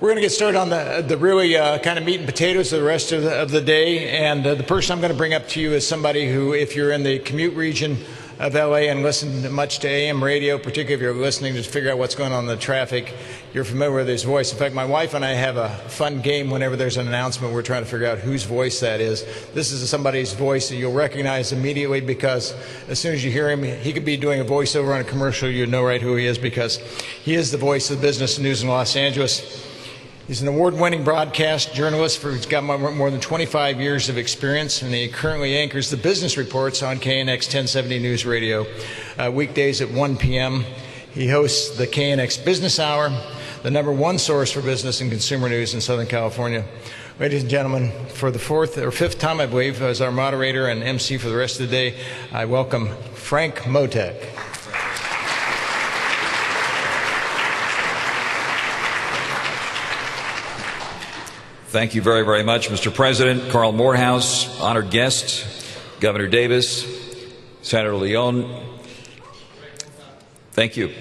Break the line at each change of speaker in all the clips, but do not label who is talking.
We're going to get started on the really kind of meat and potatoes of the rest of the day. And the person I'm going to bring up to you is somebody who, if you're in the commute region of LA and listen much to AM radio, particularly if you're listening to figure out what's going on in the traffic, you're familiar with his voice. In fact, my wife and I have a fun game whenever there's an announcement. We're trying to figure out whose voice that is. This is somebody's voice that you'll recognize immediately because as soon as you hear him, he could be doing a voiceover on a commercial. You know right who he is because he is the voice of the business news in Los Angeles. He's an award-winning broadcast journalist. He's got more than 25 years of experience, and he currently anchors the business reports on KNX 1070 News Radio weekdays at 1 p.m. He hosts the KNX Business Hour, the #1 source for business and consumer news in Southern California. Ladies and gentlemen, for the fourth or fifth time, I believe, as our moderator and MC for the rest of the day, I welcome Frank Motek.
Thank you very, very much, Mr. President. Carl Morehouse, honored guest, Governor Davis, Senator Leon. Thank you.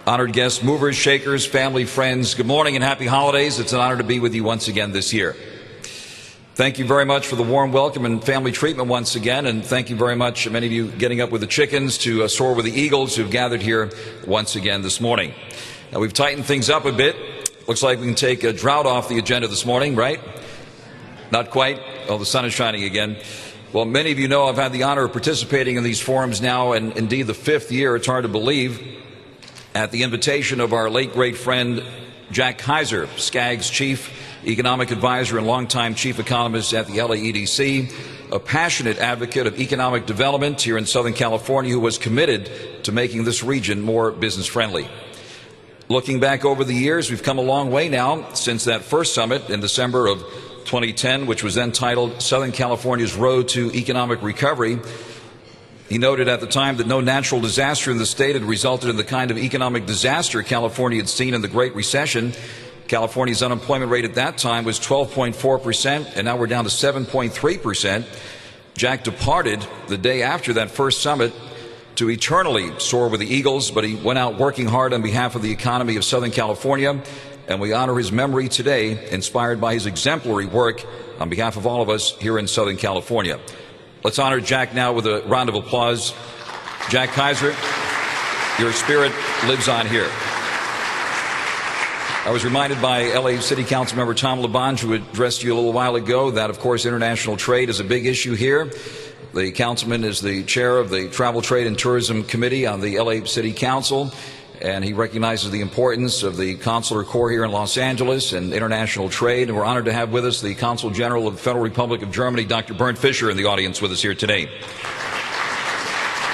Honored guests, movers, shakers, family, friends, good morning and happy holidays. It's an honor to be with you once again this year. Thank you very much for the warm welcome and family treatment once again, and thank you very much, many of you getting up with the chickens to soar with the eagles who've gathered here once again this morning. Now, we've tightened things up a bit. Looks like we can take a drought off the agenda this morning, right? Not quite. Oh, the sun is shining again. Well, many of you know I've had the honor of participating in these forums now, and indeed the fifth year, it's hard to believe, at the invitation of our late great friend Jack Kaiser, SCAG's chief economic advisor and longtime chief economist at the LA EDC, a passionate advocate of economic development here in Southern California who was committed to making this region more business friendly. Looking back over the years, we've come a long way now since that first summit in December of 2010, which was then titled Southern California's Road to Economic Recovery. He noted at the time that no natural disaster in the state had resulted in the kind of economic disaster California had seen in the Great Recession. California's unemployment rate at that time was 12.4%, and now we're down to 7.3%. Jack departed the day after that first summit to eternally soar with the eagles, but he went out working hard on behalf of the economy of Southern California, and we honor his memory today, inspired by his exemplary work on behalf of all of us here in Southern California. Let's honor Jack now with a round of applause. Jack Kaiser, your spirit lives on here. I was reminded by LA City Council member Tom LaBonge, who addressed you a little while ago, that of course international trade is a big issue here. The councilman is the chair of the Travel, Trade, and Tourism Committee on the LA City Council, and he recognizes the importance of the consular corps here in Los Angeles and international trade. And we're honored to have with us the Consul General of the Federal Republic of Germany, Dr. Bernd Fischer, in the audience with us here today.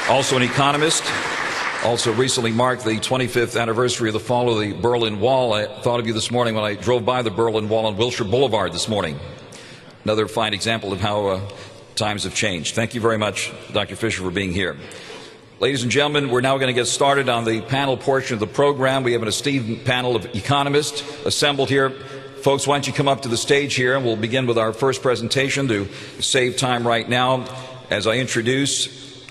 Also an economist, also recently marked the 25th anniversary of the fall of the Berlin Wall. I thought of you this morning when I drove by the Berlin Wall on Wilshire Boulevard this morning. Another fine example of how times have changed. Thank you very much, Dr. Fischer, for being here. Ladies and gentlemen, we're now going to get started on the panel portion of the program. We have an esteemed panel of economists assembled here. Folks, why don't you come up to the stage here, and we'll begin with our first presentation to save time right now as I introduce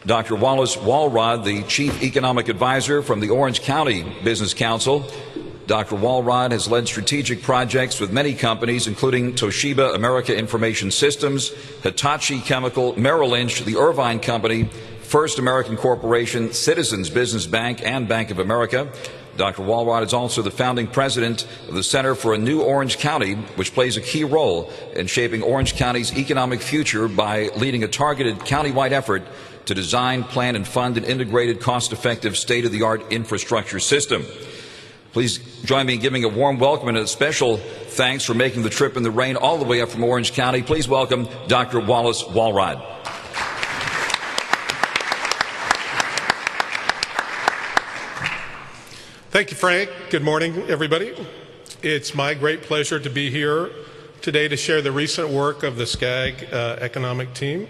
Dr. Wallace Walrod, the Chief Economic Advisor from the Orange County Business Council. Dr. Walrod has led strategic projects with many companies, including Toshiba, America Information Systems, Hitachi Chemical, Merrill Lynch, the Irvine Company, First American Corporation, Citizens Business Bank, and Bank of America. Dr. Walrod is also the founding president of the Center for a New Orange County, which plays a key role in shaping Orange County's economic future by leading a targeted countywide effort to design, plan, and fund an integrated, cost-effective, state-of-the-art infrastructure system. Please join me in giving a warm welcome and a special thanks for making the trip in the rain all the way up from Orange County. Please welcome Dr. Wallace Walrod.
Thank you, Frank. Good morning, everybody. It's my great pleasure to be here today to share the recent work of the SCAG economic team.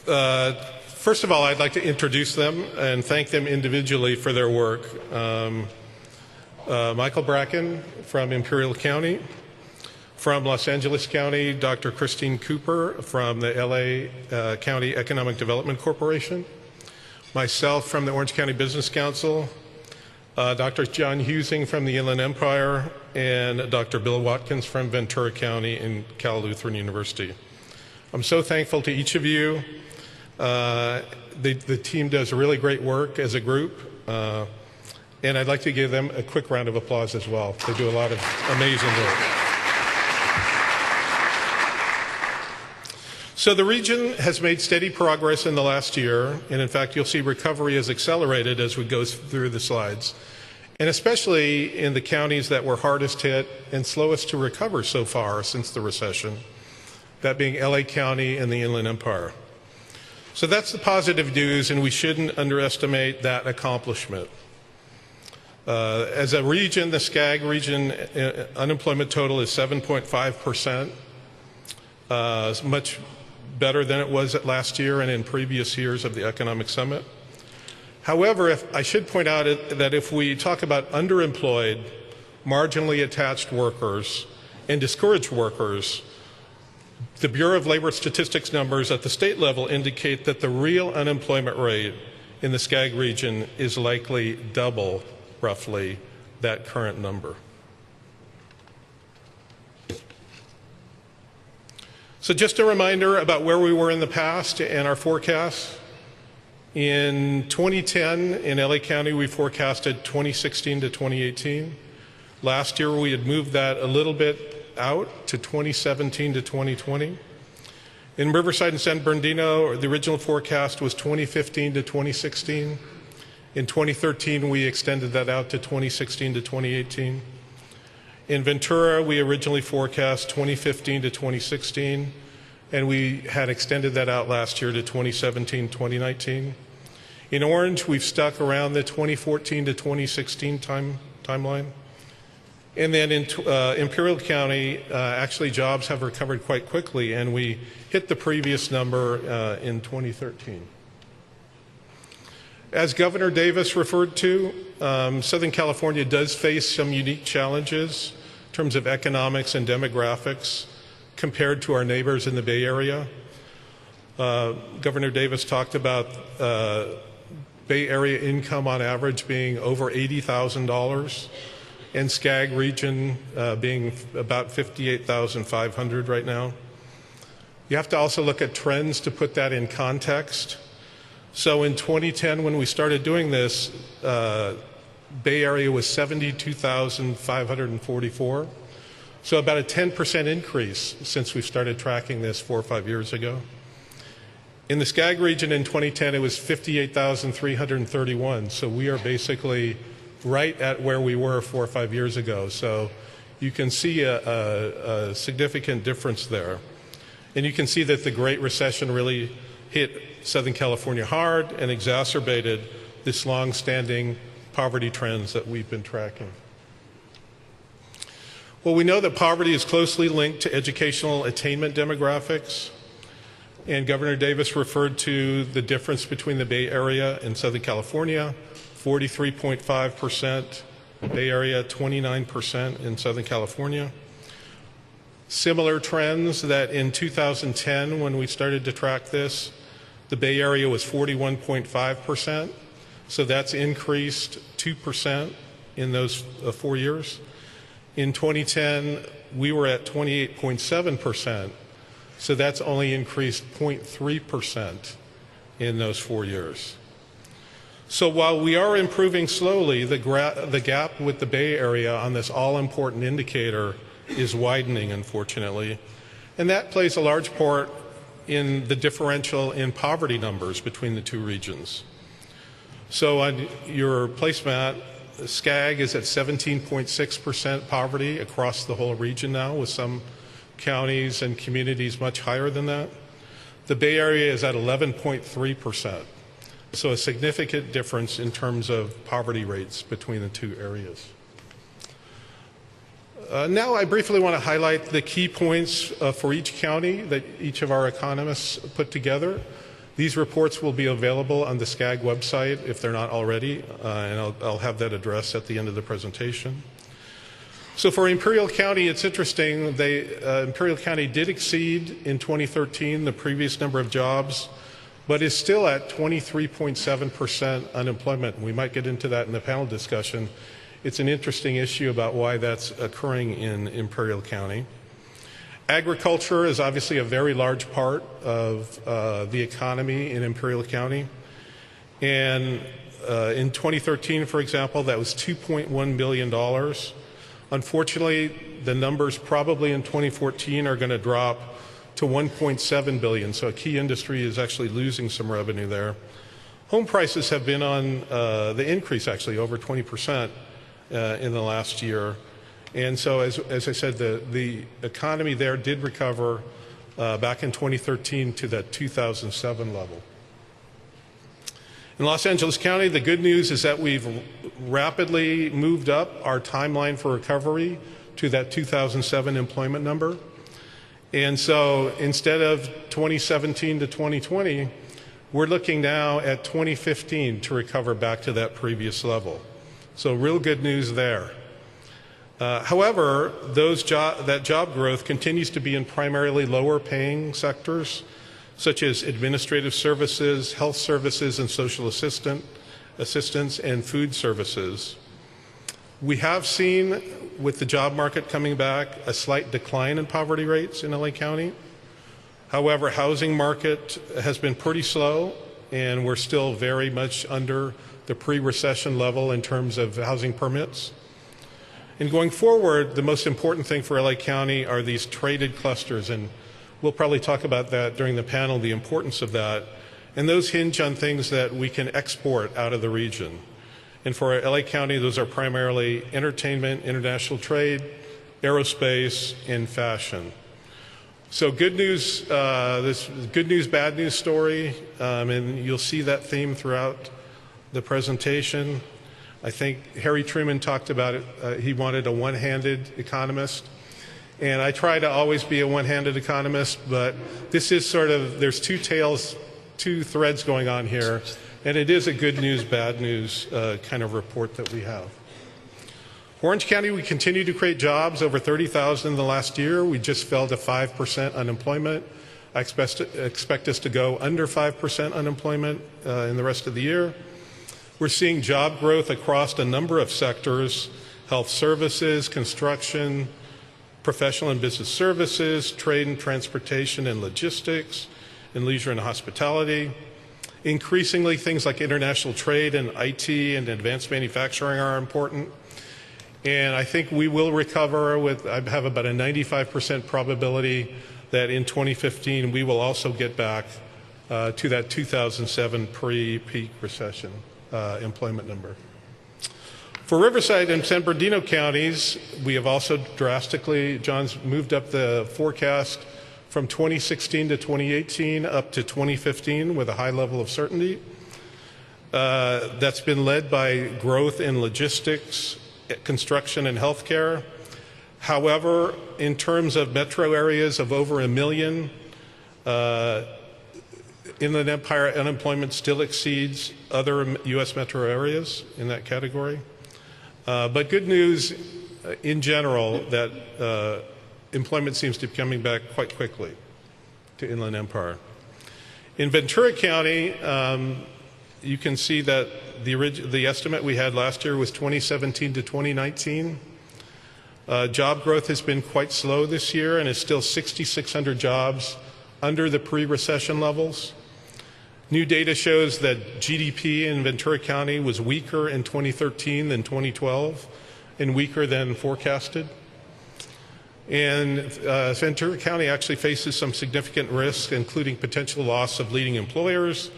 First of all, I'd like to introduce them and thank them individually for their work. Michael Bracken from Imperial County. From Los Angeles County, Dr. Christine Cooper from the LA County Economic Development Corporation. myself from the Orange County Business Council, Dr. John Husing from the Inland Empire, and Dr. Bill Watkins from Ventura County and Cal Lutheran University. I'm so thankful to each of you. The team does really great work as a group, and I'd like to give them a quick round of applause as well. They do a lot of amazing work. So the region has made steady progress in the last year, and in fact you'll see recovery has accelerated as we go through the slides, and especially in the counties that were hardest hit and slowest to recover so far since the recession, that being LA County and the Inland Empire. So that's the positive news, and we shouldn't underestimate that accomplishment. As a region, the SCAG region unemployment total is 7.5%, much better than it was at last year and in previous years of the Economic Summit. However, I should point out that if we talk about underemployed, marginally attached workers, and discouraged workers, the Bureau of Labor Statistics numbers at the state level indicate that the real unemployment rate in the SCAG region is likely double, roughly, that current number. So just a reminder about where we were in the past and our forecasts. In 2010, in LA County, we forecasted 2016 to 2018. Last year, we had moved that a little bit out to 2017 to 2020. In Riverside and San Bernardino, the original forecast was 2015 to 2016. In 2013, we extended that out to 2016 to 2018. In Ventura, we originally forecast 2015 to 2016, and we had extended that out last year to 2017, 2019. In Orange, we've stuck around the 2014 to 2016 timeline. And then in Imperial County, actually jobs have recovered quite quickly, and we hit the previous number in 2013. As Governor Davis referred to, Southern California does face some unique challenges in terms of economics and demographics compared to our neighbors in the Bay Area. Governor Davis talked about Bay Area income on average being over $80,000 and SCAG region being about $58,500 right now. You have to also look at trends to put that in context. So in 2010, when we started doing this, Bay Area was 72,544. So about a 10% increase since we started tracking this 4 or 5 years ago. In the SCAG region in 2010, it was 58,331. So we are basically right at where we were 4 or 5 years ago. So you can see a significant difference there. And you can see that the Great Recession really hit Southern California hard and exacerbated this long-standing poverty trends that we've been tracking. Well, we know that poverty is closely linked to educational attainment demographics, and Governor Davis referred to the difference between the Bay Area and Southern California, 43.5%, Bay Area 29% in Southern California. Similar trends that in 2010, when we started to track this, the Bay Area was 41.5%, so that's increased 2% in those 4 years. In 2010, we were at 28.7%, so that's only increased 0.3% in those 4 years. So while we are improving slowly, the gap with the Bay Area on this all-important indicator is widening, unfortunately, and that plays a large part in the differential in poverty numbers between the two regions. So on your placemat, SCAG is at 17.6% poverty across the whole region now, with some counties and communities much higher than that. The Bay Area is at 11.3%, so a significant difference in terms of poverty rates between the two areas. Now I briefly want to highlight the key points for each county that each of our economists put together. These reports will be available on the SCAG website if they're not already, and I'll have that addressed at the end of the presentation. So for Imperial County, it's interesting. Imperial County did exceed in 2013 the previous number of jobs but is still at 23.7% unemployment. We might get into that in the panel discussion. It's an interesting issue about why that's occurring in Imperial County. Agriculture is obviously a very large part of the economy in Imperial County. And in 2013, for example, that was $2.1 billion. Unfortunately, the numbers probably in 2014 are going to drop to 1.7 billion. So a key industry is actually losing some revenue there. Home prices have been on the increase, actually, over 20% in the last year. And so, as I said, the economy there did recover back in 2013 to that 2007 level. In Los Angeles County, the good news is that we've rapidly moved up our timeline for recovery to that 2007 employment number. And so instead of 2017 to 2020, we're looking now at 2015 to recover back to that previous level. So real good news there. However, that job growth continues to be in primarily lower paying sectors, such as administrative services, health services, and social assistance, and food services. We have seen, with the job market coming back, a slight decline in poverty rates in LA County. However, housing market has been pretty slow, and we're still very much under the pre-recession level in terms of housing permits. And going forward, the most important thing for LA County are these traded clusters, and we'll probably talk about that during the panel, the importance of that. And those hinge on things that we can export out of the region. And for LA County, those are primarily entertainment, international trade, aerospace, and fashion. So good news, this good news, bad news story, and you'll see that theme throughout the presentation. I think Harry Truman talked about it. He wanted a one-handed economist. And I try to always be a one-handed economist, but this is sort of, there's two threads going on here. And it is a good news, bad news kind of report that we have. Orange County, we continue to create jobs, over 30,000 in the last year. We just fell to 5% unemployment. I expect us to go under 5% unemployment in the rest of the year. We're seeing job growth across a number of sectors: health services, construction, professional and business services, trade and transportation and logistics, and leisure and hospitality. Increasingly, things like international trade and IT and advanced manufacturing are important. And I think we will recover I have about a 95% probability that in 2015 we will also get back to that 2007 pre-peak recession employment number. For Riverside and San Bernardino counties, we have also drastically, John's moved up the forecast from 2016 to 2018 up to 2015 with a high level of certainty. That's been led by growth in logistics, construction, and healthcare. However, in terms of metro areas of over 1 million, Inland Empire unemployment still exceeds other U.S. metro areas in that category. But good news in general that employment seems to be coming back quite quickly to Inland Empire. In Ventura County, you can see that the estimate we had last year was 2017 to 2019. Job growth has been quite slow this year and is still 6,600 jobs under the pre-recession levels. New data shows that GDP in Ventura County was weaker in 2013 than 2012 and weaker than forecasted. And Ventura County actually faces some significant risks, including potential loss of leading employers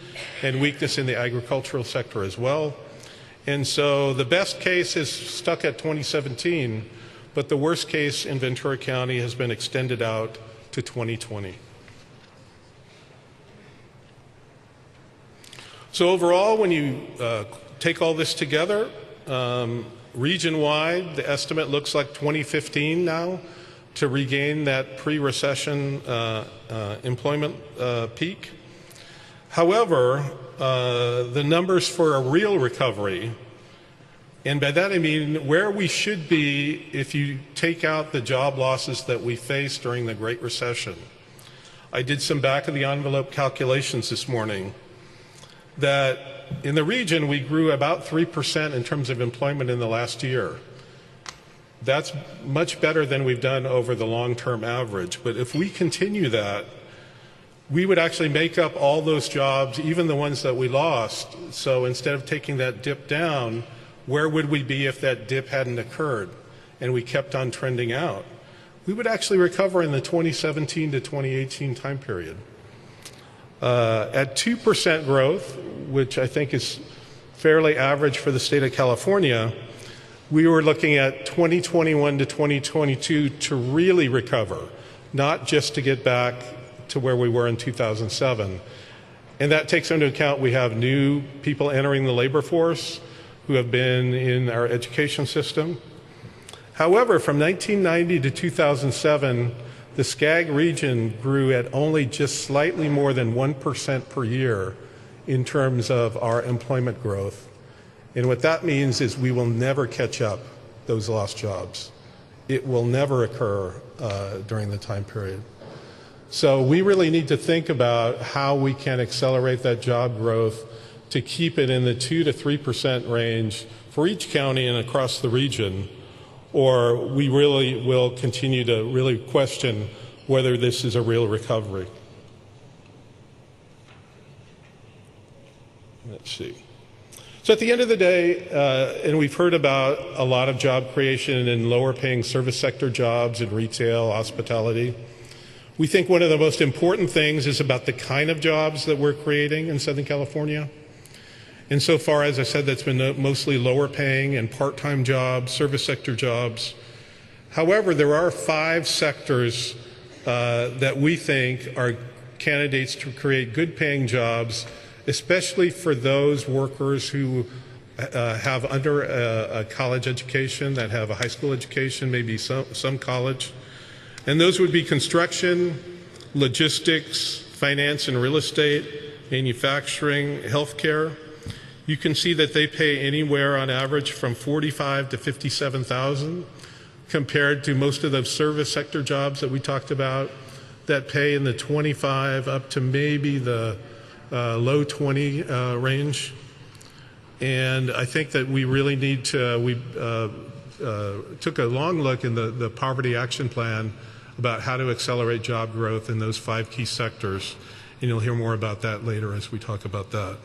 and weakness in the agricultural sector as well. And so the best case is stuck at 2017, but the worst case in Ventura County has been extended out to 2020. So overall, when you take all this together, region-wide, the estimate looks like 2015 now to regain that pre-recession employment peak. However, the numbers for a real recovery, and by that I mean where we should be if you take out the job losses that we faced during the Great Recession, I did some back of the envelope calculations this morning that in the region we grew about 3% in terms of employment in the last year. That's much better than we've done over the long-term average. But if we continue that, we would actually make up all those jobs, even the ones that we lost. So instead of taking that dip down, where would we be if that dip hadn't occurred and we kept on trending out? We would actually recover in the 2017 to 2018 time period. At 2% growth, which I think is fairly average for the state of California, we were looking at 2021 to 2022 to really recover, not just to get back to where we were in 2007. And that takes into account we have new people entering the labor force who have been in our education system. However, from 1990 to 2007, the SCAG region grew at only just slightly more than 1% per year in terms of our employment growth. And what that means is we will never catch up those lost jobs. It will never occur during the time period. So we really need to think about how we can accelerate that job growth to keep it in the 2 to 3% range for each county and across the region, or we really will continue to really question whether this is a real recovery. Let's see. So at the end of the day, and we've heard about a lot of job creation in lower paying service sector jobs in retail, hospitality. We think one of the most important things is about the kind of jobs that we're creating in Southern California. And so far, as I said, that's been mostly lower paying and part-time jobs, service sector jobs. However, there are 5 sectors that we think are candidates to create good paying jobs, especially for those workers who have under a college education, that have a high school education, maybe some college. And those would be construction, logistics, finance and real estate, manufacturing, healthcare. You can see that they pay anywhere on average from $45,000 to $57,000 compared to most of those service sector jobs that we talked about that pay in the 25 up to maybe the low 20 range. And I think that we really need to, we took a long look in the Poverty Action Plan about how to accelerate job growth in those 5 key sectors. And you'll hear more about that later as we talk about that.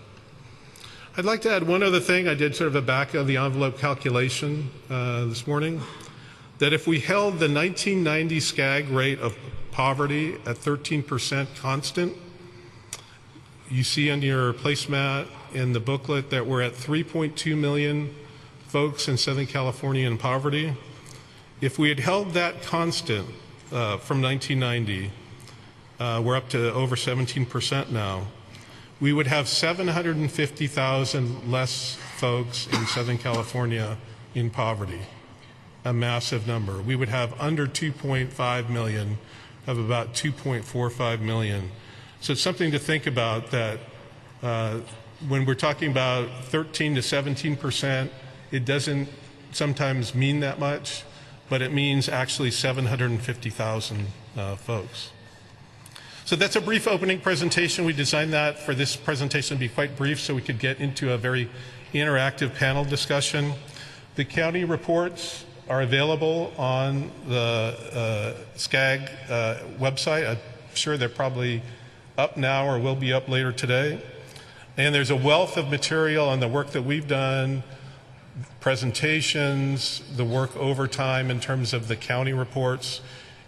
I'd like to add one other thing. I did sort of a back of the envelope calculation this morning, that if we held the 1990 SCAG rate of poverty at 13% constant, you see on your placemat in the booklet that we're at 3.2 million folks in Southern California in poverty. If we had held that constant from 1990, we're up to over 17% now. We would have 750,000 less folks in Southern California in poverty, a massive number. We would have under 2.5 million of about 2.45 million. So it's something to think about that when we're talking about 13 to 17%, it doesn't sometimes mean that much, but it means actually 750,000 folks. So that's a brief opening presentation. We designed that for this presentation to be quite brief so we could get into a very interactive panel discussion. The county reports are available on the SCAG website. I'm sure they're probably up now or will be up later today. And there's a wealth of material on the work that we've done, presentations, the work over time in terms of the county reports,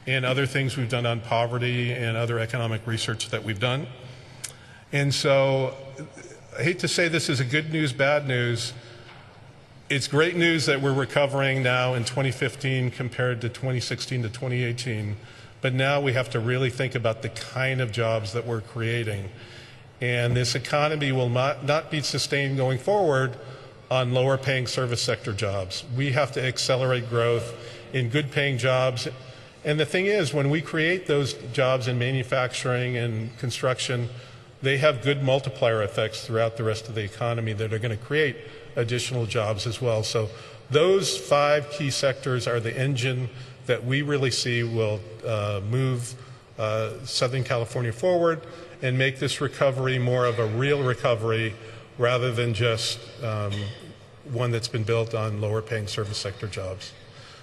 and other things we've done on poverty and other economic research that we've done. And so I hate to say this is a good news, bad news. It's great news that we're recovering now in 2015 compared to 2016 to 2018. But now we have to really think about the kind of jobs that we're creating. And this economy will not be sustained going forward on lower paying service sector jobs. We have to accelerate growth in good paying jobs. And the thing is, when we create those jobs in manufacturing and construction, they have good multiplier effects throughout the rest of the economy that are going to create additional jobs as well. So those 5 key sectors are the engine that we really see will move Southern California forward and make this recovery more of a real recovery rather than just one that's been built on lower paying service sector jobs.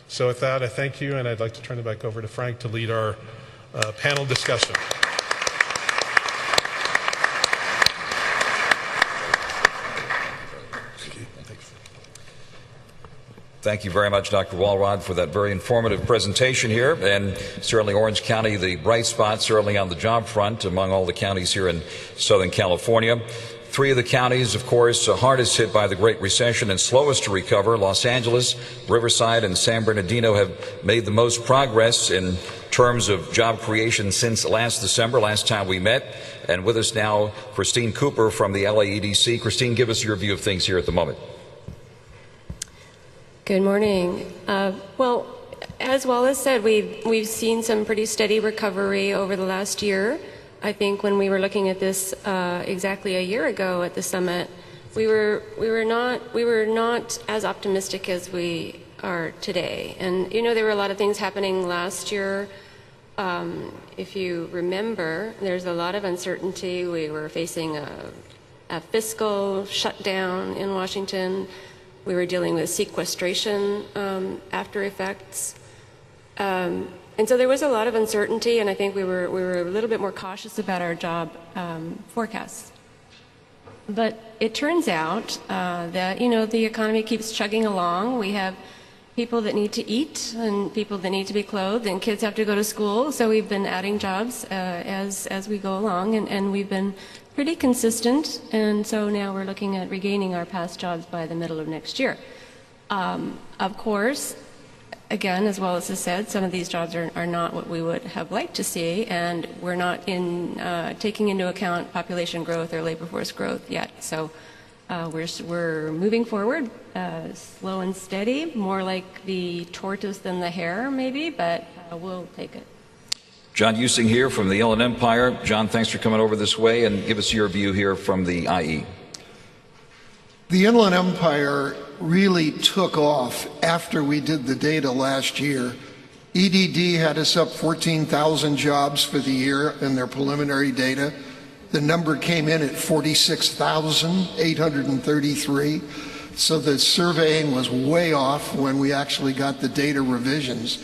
So with that, I thank you, and I'd like to turn it back over to Frank to lead our panel discussion.
Thank you very much, Dr. Walrod, for that very informative presentation here. And certainly Orange County, the bright spot, certainly on the job front among all the counties here in Southern California. Three of the counties, of course, hardest hit by the Great Recession and slowest to recover. Los Angeles, Riverside, and San Bernardino have made the most progress in terms of job creation since last December, last time we met. And with us now, Christine Cooper from the LAEDC. Christine, give us your view of things here at the moment.
Good morning. Well, as Wallace said, we've seen some pretty steady recovery over the last year. I think when we were looking at this exactly a year ago at the summit, we were not as optimistic as we are today. And you know, there were a lot of things happening last year. If you remember, there's a lot of uncertainty. We were facing a fiscal shutdown in Washington. We were dealing with sequestration after effects. And so there was a lot of uncertainty, and I think we were a little bit more cautious about our job forecasts. But it turns out that, you know, the economy keeps chugging along. We have people that need to eat and people that need to be clothed, and kids have to go to school. So we've been adding jobs as we go along, and we've been pretty consistent. And so now we're looking at regaining our past jobs by the middle of next year. Of course, again, as Wallace has said, some of these jobs are not what we would have liked to see, and we're not taking into account population growth or labor force growth yet. So we're moving forward, slow and steady, more like the tortoise than the hare, maybe, but we'll take it.
John Using here from the Inland Empire. John, thanks for coming over this way, and give us your view here from the IE.
The Inland Empire really took off after we did the data last year. EDD had us up 14,000 jobs for the year in their preliminary data. The number came in at 46,833. So the surveying was way off when we actually got the data revisions.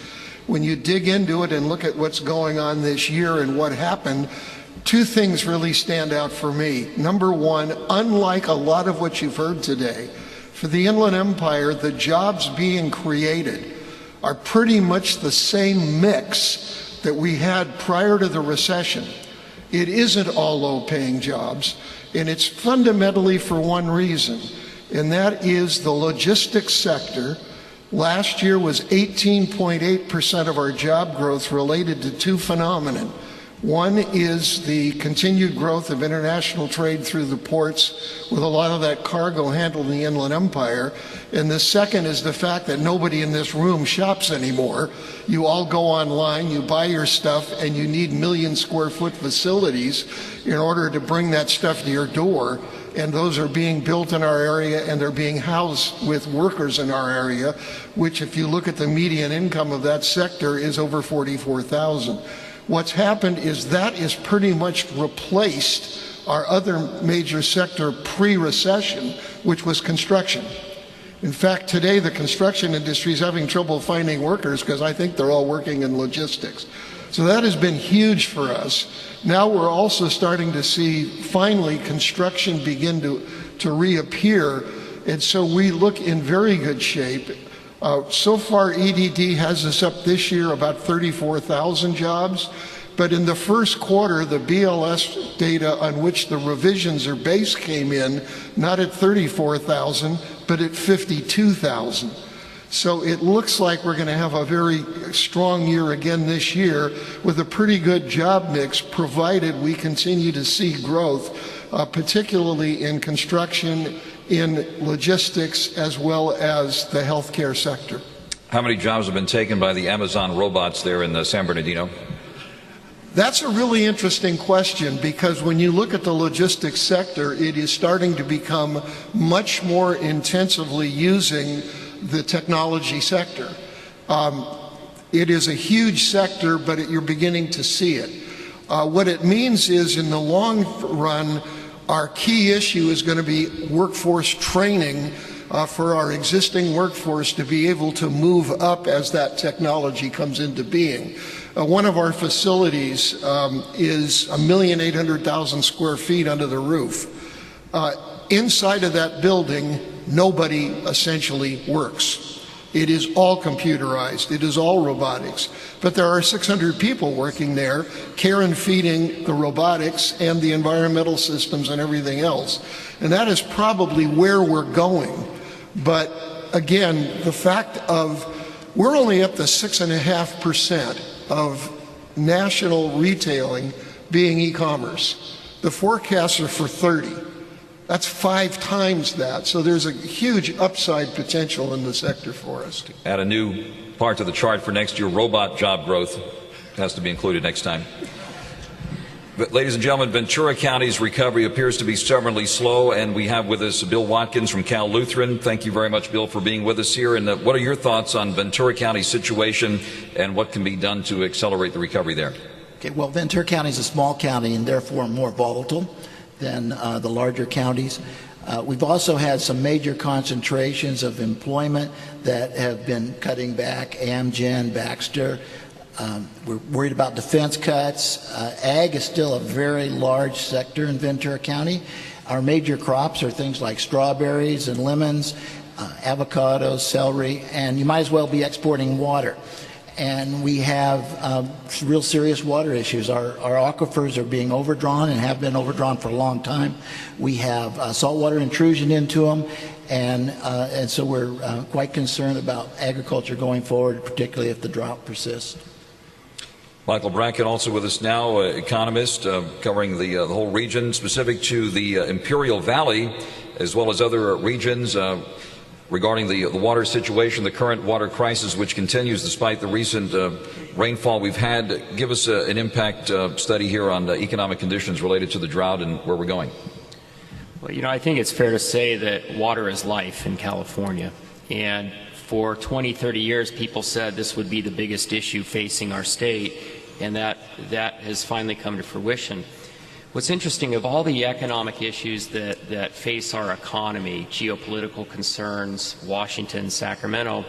When you dig into it and look at what's going on this year and what happened, two things really stand out for me. Number one, unlike a lot of what you've heard today, for the Inland Empire, the jobs being created are pretty much the same mix that we had prior to the recession. It isn't all low-paying jobs, and it's fundamentally for one reason, and that is the logistics sector. Last year was 18.8% of our job growth related to two phenomena. One is the continued growth of international trade through the ports, with a lot of that cargo handled in the Inland Empire. And the second is the fact that nobody in this room shops anymore. You all go online, you buy your stuff, and you need million-square-foot facilities in order to bring that stuff to your door. And those are being built in our area, and they're being housed with workers in our area, which, if you look at the median income of that sector, is over $44,000. What's happened is that is pretty much replaced our other major sector pre-recession, which was construction. In fact, today the construction industry is having trouble finding workers because I think they're all working in logistics. So that has been huge for us. Now we're also starting to see finally construction begin to reappear, and so we look in very good shape. So far, EDD has us up this year about 34,000 jobs, but in the first quarter, the BLS data on which the revisions are based came in not at 34,000, but at 52,000. So it looks like we're going to have a very strong year again this year with a pretty good job mix, provided we continue to see growth, particularly in construction, in logistics, as well as the healthcare sector.
How many jobs have been taken by the Amazon robots there in San Bernardino?
That's a really interesting question, because when you look at the logistics sector, it is starting to become much more intensively using the technology sector. It is a huge sector, but you're beginning to see it. What it means is, in the long run, our key issue is going to be workforce training for our existing workforce to be able to move up as that technology comes into being. One of our facilities is 1,800,000 square feet under the roof. Inside of that building, nobody essentially works. It is all computerized. It is all robotics. But there are 600 people working there, care and feeding the robotics and the environmental systems and everything else. And that is probably where we're going. But again, the fact of we're only up to 6.5% of national retailing being e-commerce. The forecasts are for 30. That's 5 times that. So there's a huge upside potential in the sector for us.
Add a new part to the chart for next year. Robot job growth has to be included next time. But, ladies and gentlemen, Ventura County's recovery appears to be stubbornly slow, and we have with us Bill Watkins from Cal Lutheran. Thank you very much, Bill, for being with us here. And what are your thoughts on Ventura County's situation and what can be done to accelerate the recovery there?
Okay, well, Ventura County is a small county and therefore more volatile than the larger counties. We've also had some major concentrations of employment that have been cutting back, Amgen, Bachelor. We're worried about defense cuts. Ag is still a very large sector in Ventura County. Our major crops are things like strawberries and lemons, avocados, celery, and you might as well be exporting water. And we have real serious water issues. Our aquifers are being overdrawn and have been overdrawn for a long time. We have saltwater intrusion into them, and so we're quite concerned about agriculture going forward, particularly if the drought persists.
Michael Bracken also with us now, economist covering the whole region, specific to the Imperial Valley, as well as other regions. Regarding the water situation, the current water crisis, which continues despite the recent rainfall we've had. Give us an impact study here on economic conditions related to the drought and where we're going.
Well, you know, I think it's fair to say that water is life in California. And for 20, 30 years, people said this would be the biggest issue facing our state, and that has finally come to fruition. What's interesting, of all the economic issues that face our economy, geopolitical concerns, Washington, Sacramento,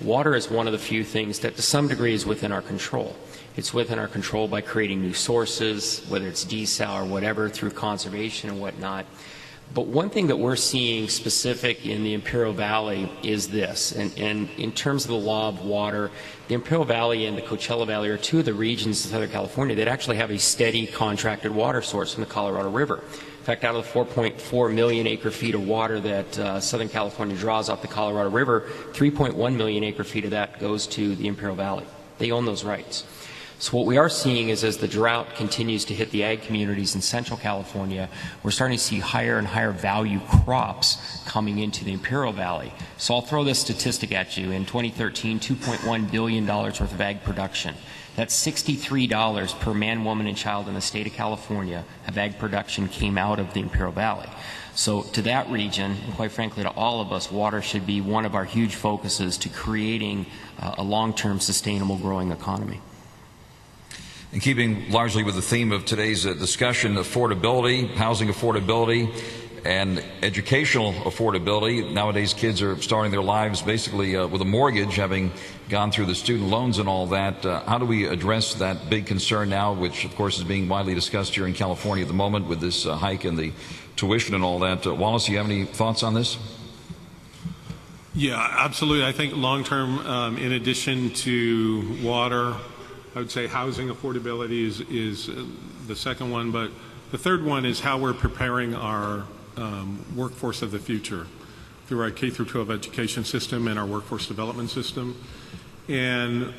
water is one of the few things that to some degree is within our control. It's within our control by creating new sources, whether it's desal or whatever, through conservation and whatnot. But one thing that we're seeing specific in the Imperial Valley is this, and in terms of the law of water, the Imperial Valley and the Coachella Valley are two of the regions in Southern California that actually have a steady contracted water source from the Colorado River. In fact, out of the 4.4 million acre feet of water that Southern California draws off the Colorado River, 3.1 million acre feet of that goes to the Imperial Valley. They own those rights. So what we are seeing is as the drought continues to hit the ag communities in Central California, we're starting to see higher and higher value crops coming into the Imperial Valley. So I'll throw this statistic at you. In 2013, $2.1 billion worth of ag production. That's $63 per man, woman, and child in the state of California of ag production came out of the Imperial Valley. So to that region, and quite frankly to all of us, water should be one of our huge focuses to creating a long-term sustainable growing economy.
And keeping largely with the theme of today's discussion, affordability, housing affordability, and educational affordability. Nowadays, kids are starting their lives basically with a mortgage, having gone through the student loans and all that. How do we address that big concern now, which, of course, is being widely discussed here in California at the moment with this hike in the tuition and all that? Wallace, do you have any thoughts on this?
Yeah, absolutely. I think long-term, in addition to water, I would say housing affordability is the second one, but the third one is how we're preparing our workforce of the future through our K-12 education system and our workforce development system. And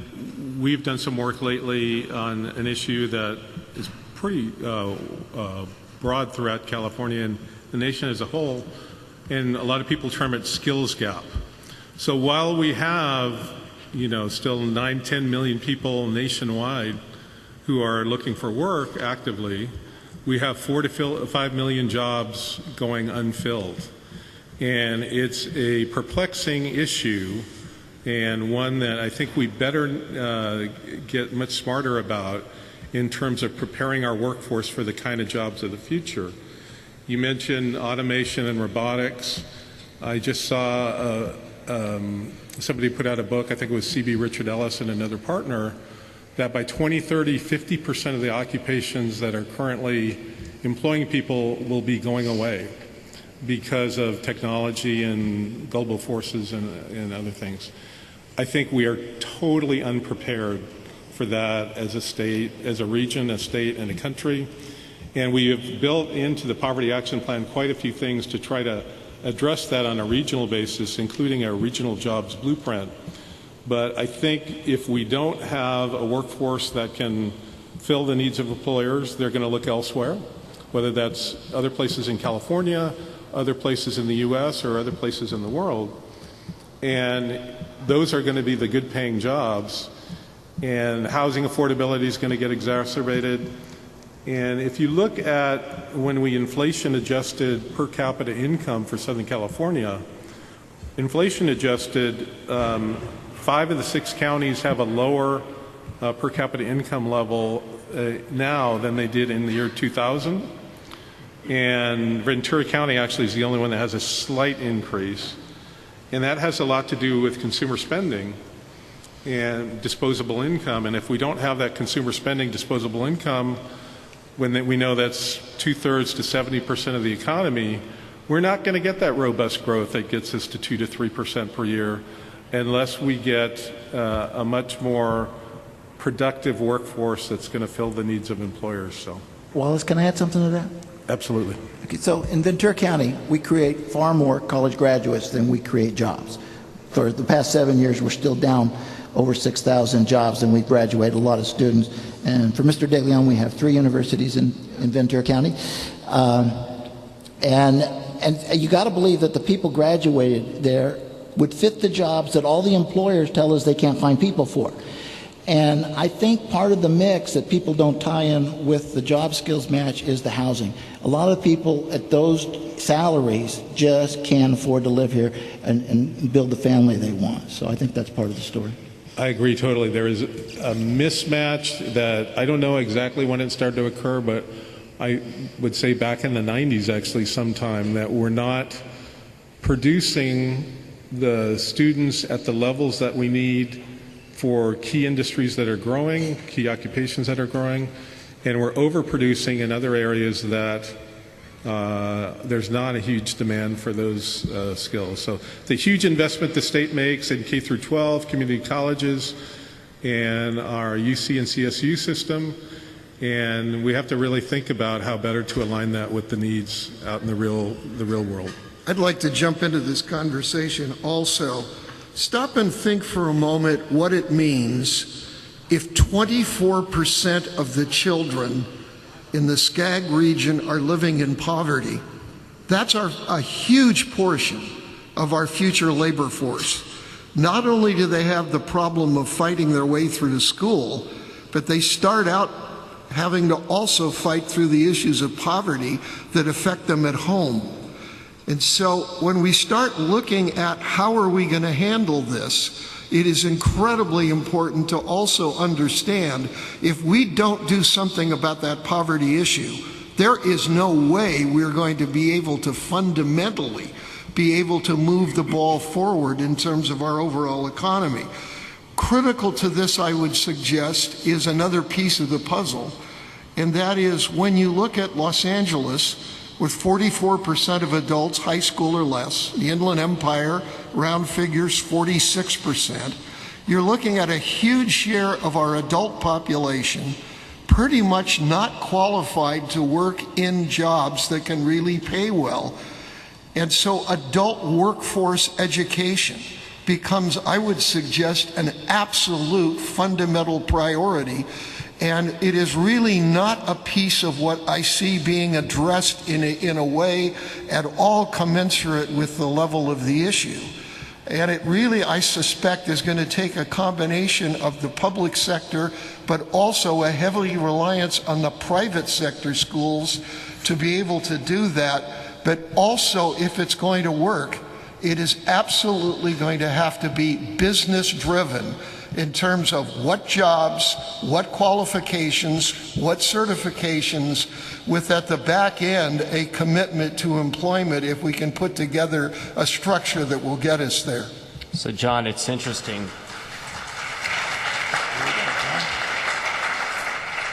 we've done some work lately on an issue that is pretty broad throughout California and the nation as a whole, and a lot of people term it skills gap. So while we have still 9-10 million people nationwide who are looking for work actively, we have 4 to 5 million jobs going unfilled. And it's a perplexing issue and one that I think we better get much smarter about in terms of preparing our workforce for the kind of jobs of the future. You mentioned automation and robotics. I just saw somebody put out a book, I think it was C.B. Richard Ellis and another partner, that by 2030, 50% of the occupations that are currently employing people will be going away because of technology and global forces and other things. I think we are totally unprepared for that as a state, as a region, a state, and a country. And we have built into the Poverty Action Plan quite a few things to try to address that on a regional basis, including a regional jobs blueprint. But I think if we don't have a workforce that can fill the needs of employers, they're going to look elsewhere, whether that's other places in California, other places in the U.S., or other places in the world. And those are going to be the good paying jobs. And housing affordability is going to get exacerbated. And if you look at when we inflation adjusted per capita income for Southern California, inflation adjusted, 5 of the 6 counties have a lower per capita income level now than they did in the year 2000. And Ventura County actually is the only one that has a slight increase. And that has a lot to do with consumer spending and disposable income. And if we don't have that consumer spending, disposable income, when we know that's 2/3 to 70% of the economy, we're not going to get that robust growth that gets us to 2 to 3% per year unless we get a much more productive workforce that's going to fill the needs of employers. So,
Wallace, can I add something to that?
absolutely.
Okay, so in Ventura County, we create far more college graduates than we create jobs. For the past 7 years, we're still down over 6,000 jobs, and we graduate a lot of students. And for Mr. De Leon, we have 3 universities in Ventura County. And you got to believe that the people graduated there would fit the jobs that all the employers tell us they can't find people for. And I think part of the mix that people don't tie in with the job skills match is the housing. A lot of people at those salaries just can't afford to live here and build the family they want. So I think that's part of the story.
I agree totally. There is a mismatch that I don't know exactly when it started to occur, but I would say back in the 90s actually sometime, that we're not producing the students at the levels that we need for key industries that are growing, key occupations that are growing, and we're overproducing in other areas that there's not a huge demand for those skills. So the huge investment the state makes in K through 12, community colleges, and our UC and CSU system, and we have to really think about how better to align that with the needs out in the real world.
I'd like to jump into this conversation also. Stop and think for a moment what it means if 24% of the children in the SCAG region are living in poverty. That's a huge portion of our future labor force. Not only do they have the problem of fighting their way through to school, but they start out having to also fight through the issues of poverty that affect them at home. And so when we start looking at how are we going to handle this, it is incredibly important to also understand if we don't do something about that poverty issue, there is no way we're going to be able to fundamentally be able to move the ball forward in terms of our overall economy. Critical to this, I would suggest, is another piece of the puzzle, and that is when you look at Los Angeles, with 44% of adults high school or less, the Inland Empire, round figures 46%, you're looking at a huge share of our adult population pretty much not qualified to work in jobs that can really pay well. And so adult workforce education becomes, I would suggest, an absolute fundamental priority. And it is really not a piece of what I see being addressed in a way at all commensurate with the level of the issue. And it really, I suspect, is going to take a combination of the public sector, but also a heavy reliance on the private sector schools to be able to do that. But also, if it's going to work, It is absolutely going to have to be business driven in terms of what jobs, what qualifications, what certifications, with at the back end a commitment to employment if we can put together a structure that will get us there.
So, John, it's interesting.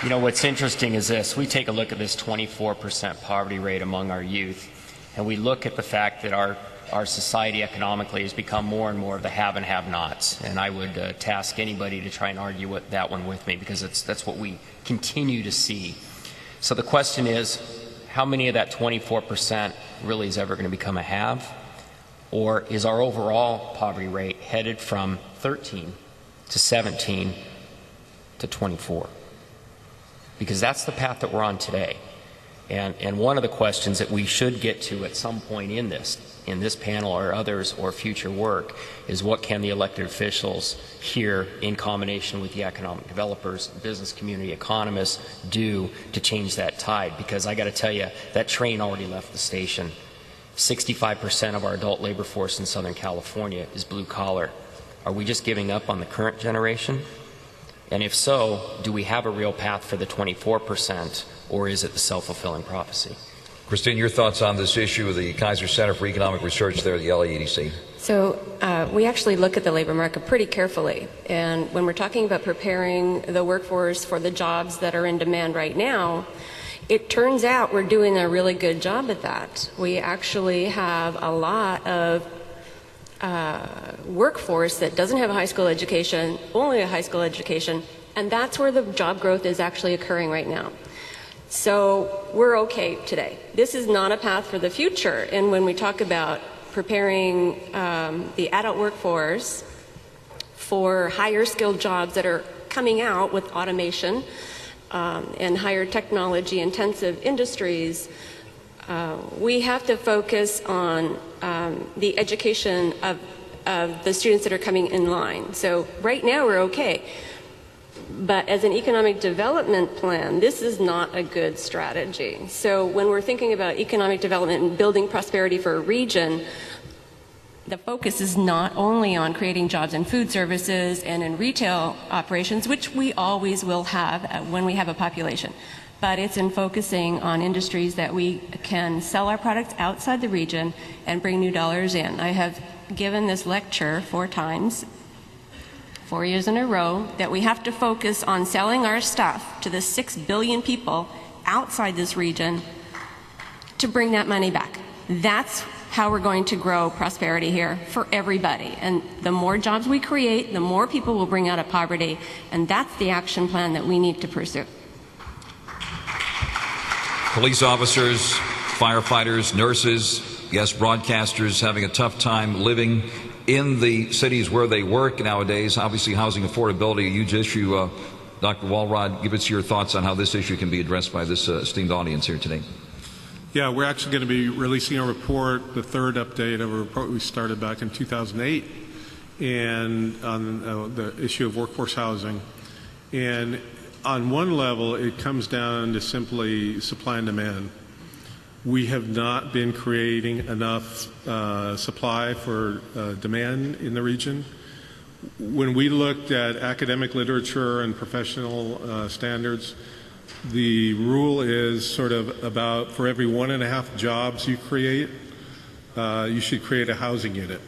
You know, what's interesting is this. We take a look at this 24% poverty rate among our youth, and we look at the fact that our society economically has become more and more of the have and have-nots. And I would task anybody to try and argue that one with me, because that's what we continue to see. So the question is, how many of that 24% really is ever going to become a have? Or is our overall poverty rate headed from 13 to 17 to 24? Because that's the path that we're on today. And one of the questions that we should get to at some point in this panel or others or future work is, what can the elected officials here in combination with the economic developers, business community, economists do to change that tide? Because I got to tell you, that train already left the station. 65% of our adult labor force in Southern California is blue collar. Are we just giving up on the current generation? And if so, do we have a real path for the 24%, or is it the self-fulfilling prophecy?
Christine, your thoughts on this issue of the Kaiser Center for Economic Research there at the LAEDC?
So we actually look at the labor market pretty carefully. And when we're talking about preparing the workforce for the jobs that are in demand right now, it turns out we're doing a really good job at that. We actually have a lot of workforce that doesn't have a high school education, only a high school education, and that's where the job growth is actually occurring right now. So we're okay today. This is not a path for the future. And when we talk about preparing the adult workforce for higher skilled jobs that are coming out with automation and higher technology intensive industries, we have to focus on the education of the students that are coming in line. So right now we're okay. But as an economic development plan, this is not a good strategy. So when we're thinking about economic development and building prosperity for a region, the focus is not only on creating jobs in food services and in retail operations, which we always will have when we have a population, but it's in focusing on industries that we can sell our products outside the region and bring new dollars in. I have given this lecture 4 times, 4 years in a row, that we have to focus on selling our stuff to the 6 billion people outside this region to bring that money back. That's how we're going to grow prosperity here for everybody. And the more jobs we create, the more people will bring out of poverty, and that's the action plan that we need to pursue.
Police officers, firefighters, nurses, yes, broadcasters having a tough time living in the cities where they work nowadays. Obviously, housing affordability, a huge issue. Dr. Walrod, give us your thoughts on how this issue can be addressed by this esteemed audience here today.
Yeah, we're actually going to be releasing a report, the 3rd update of a report we started back in 2008, and on the issue of workforce housing. And on one level, it comes down to simply supply and demand. We have not been creating enough supply for demand in the region. When we looked at academic literature and professional standards, the rule is sort of about for every 1.5 jobs you create, you should create a housing unit.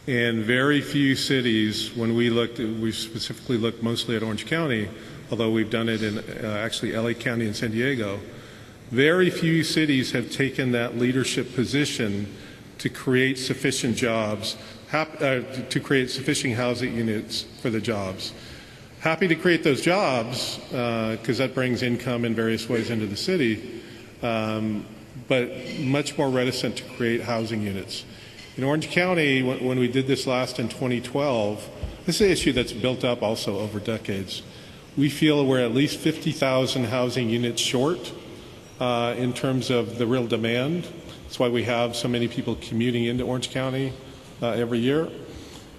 And very few cities, when we specifically looked mostly at Orange County, although we've done it in actually LA County and San Diego, very few cities have taken that leadership position to create sufficient jobs, to create sufficient housing units for the jobs. Happy to create those jobs because that brings income in various ways into the city, but much more reticent to create housing units. In Orange County, when we did this last in 2012, this is an issue that's built up also over decades. We feel we're at least 50,000 housing units short in terms of the real demand. That's why we have so many people commuting into Orange County every year.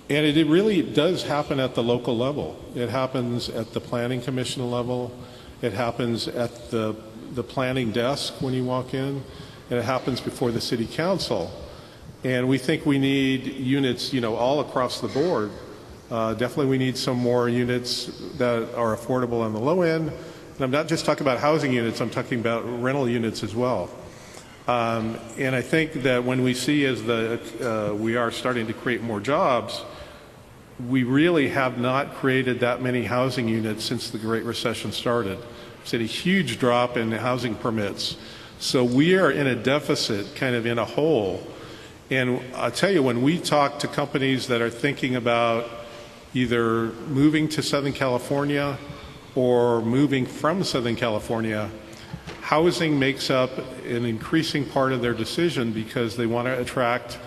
And it really does happen at the local level. It happens at the planning commission level. It happens at the planning desk when you walk in. And it happens before the city council. And we think we need units, all across the board. Definitely we need some more units that are affordable on the low end. And I'm not just talking about housing units, I'm talking about rental units as well. And I think that when we see as we are starting to create more jobs, we really have not created that many housing units since the Great Recession started. We've seen a huge drop in housing permits. So we are in a deficit, kind of in a hole. And I'll tell you, when we talk to companies that are thinking about either moving to Southern California or moving from Southern California, housing makes up an increasing part of their decision because they want to attract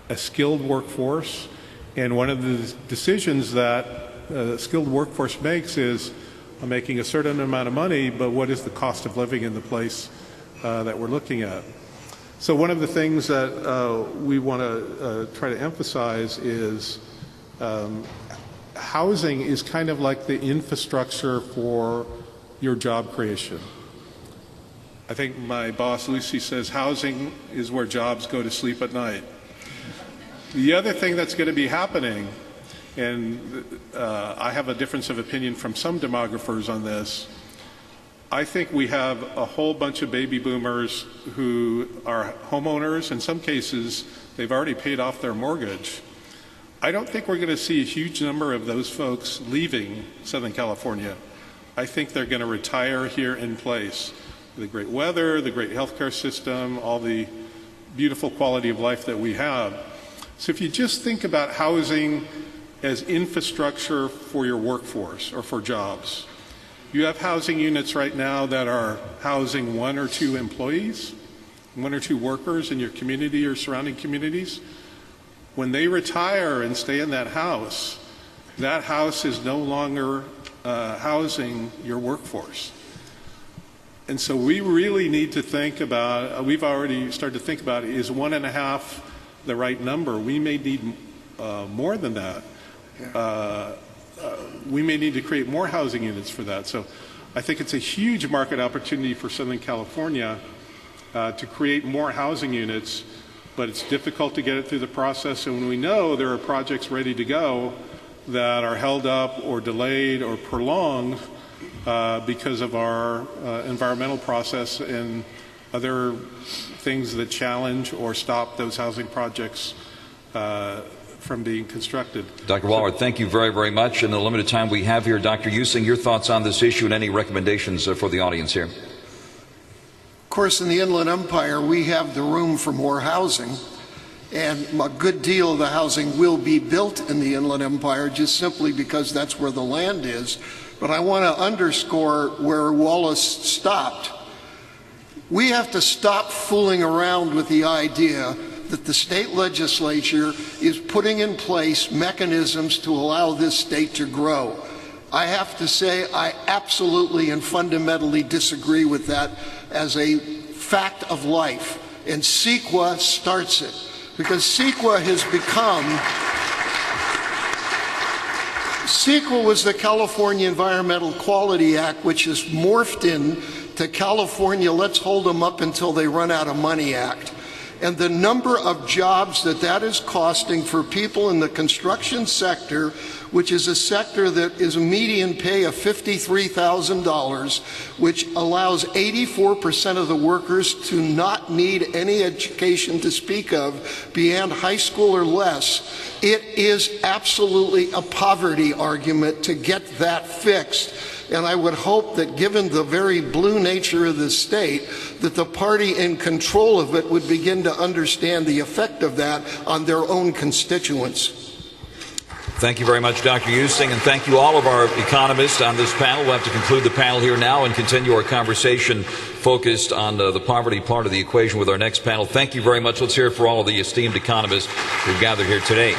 a skilled workforce. And one of the decisions that a skilled workforce makes is making a certain amount of money, but what is the cost of living in the place that we're looking at? So one of the things that we want to try to emphasize is housing is kind of like the infrastructure for your job creation. I think my boss Lucy says housing is where jobs go to sleep at night. The other thing that's going to be happening, and I have a difference of opinion from some demographers on this, I think we have a whole bunch of baby boomers who are homeowners. In some cases, they've already paid off their mortgage. I don't think we're going to see a huge number of those folks leaving Southern California. I think they're going to retire here in place. The great weather, the great healthcare system, all the beautiful quality of life that we have. So if you just think about housing as infrastructure for your workforce or for jobs, you have housing units right now that are housing 1 or 2 employees, 1 or 2 workers in your community or surrounding communities. When they retire and stay in that house is no longer housing your workforce. And so we really need to think about, we've already started to think about, is 1.5 the right number? We may need more than that. We may need to create more housing units for that. So I think it's a huge market opportunity for Southern California to create more housing units, but it's difficult to get it through the process. And when we know there are projects ready to go that are held up or delayed or prolonged because of our environmental process and other things that challenge or stop those housing projects from being constructed.
Dr. Waller, thank you very, very much. In the limited time we have here, Dr. Using, your thoughts on this issue and any recommendations for the audience here.
Of course, in the Inland Empire, we have the room for more housing, and a good deal of the housing will be built in the Inland Empire just simply because that's where the land is. But I want to underscore where Wallace stopped. We have to stop fooling around with the idea that the state legislature is putting in place mechanisms to allow this state to grow. I have to say I absolutely and fundamentally disagree with that as a fact of life. And CEQA starts it, because CEQA has become, CEQA was the California Environmental Quality Act, which has morphed into California, let's hold them up until they run out of money act. And the number of jobs that is costing for people in the construction sector, which is a sector that is a median pay of $53,000, which allows 84% of the workers to not need any education to speak of beyond high school or less. It is absolutely a poverty argument to get that fixed. And I would hope that, given the very blue nature of the state, that the party in control of it would begin to understand the effect of that on their own constituents.
Thank you very much, Dr. Using, and thank you all of our economists on this panel. We'll have to conclude the panel here now and continue our conversation focused on the poverty part of the equation with our next panel. Thank you very much. Let's hear it for all of the esteemed economists who've gathered here today.